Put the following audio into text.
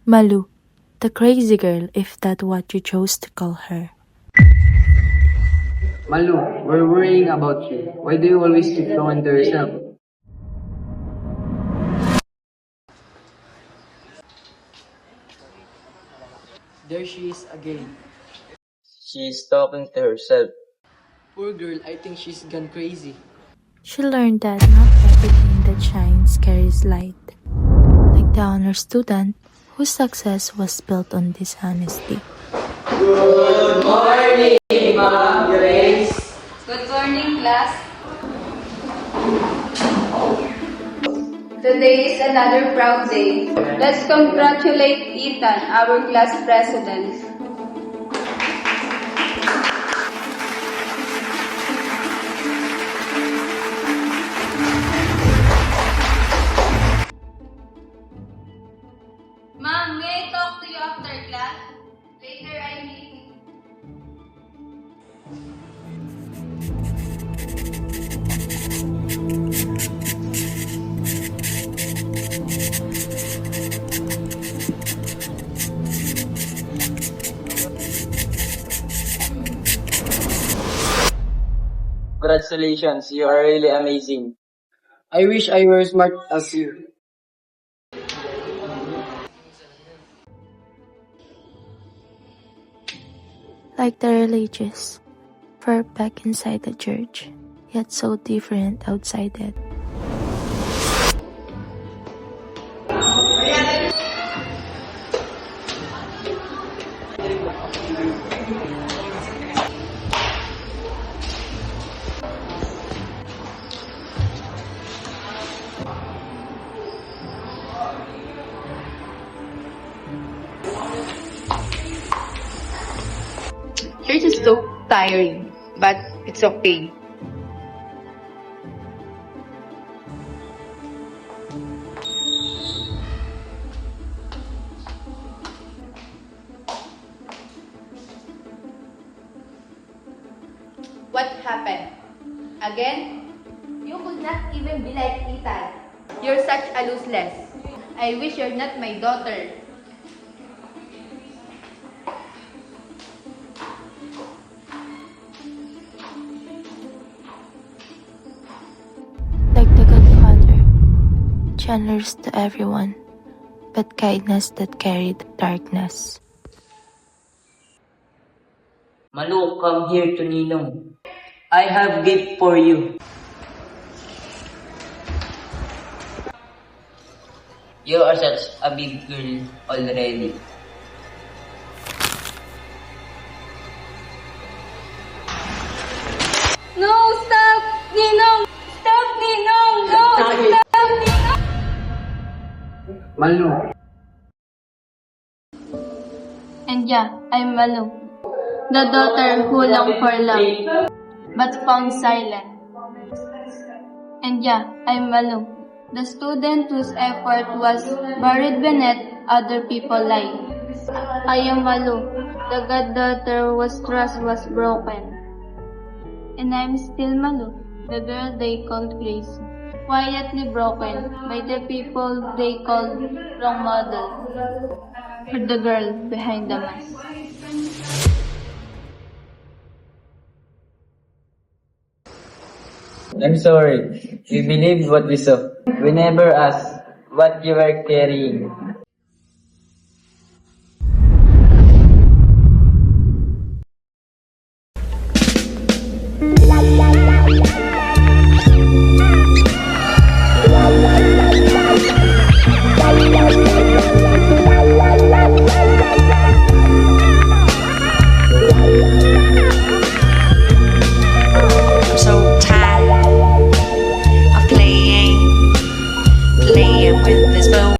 Malu, the crazy girl, if that's what you chose to call her. Malu, we're worrying about you. Why do you always keep talking to yourself? There she is again. She's talking to herself. Poor girl, I think she's gone crazy. She learned that not everything that shines carries light. Like the honor student whose success was built on dishonesty. Good morning, class. Today is another proud day. Let's congratulate Ethan, our class president. Ma'am, may I talk to you after class? Later, I'm meeting. Congratulations, you are really amazing. I wish I were smart as you. Like the religious, perfect inside the church, yet so different outside it. Church is so tiring, but it's okay. What happened? Again? You could not even be like Ethan. You're such a useless. I wish you're not my daughter. Like the good father, generous to everyone, but kindness that carried darkness. Malu, come here to Ninong. I have gift for you. You are such a big girl already. No, stop! Ninong! Stop, Ninong! No! Stop, Ninong! Malu, And yeah, I'm Malu, the daughter who longed for love, but found silence. And yeah, I'm Malu, the student whose effort was buried beneath other people's lives. I am Malu, the goddaughter whose trust was broken. And I'm still Malu, the girl they called Grace, quietly broken by the people they called wrong model, or the girl behind the mask. I'm sorry. We believed what we saw. We never asked what you were carrying.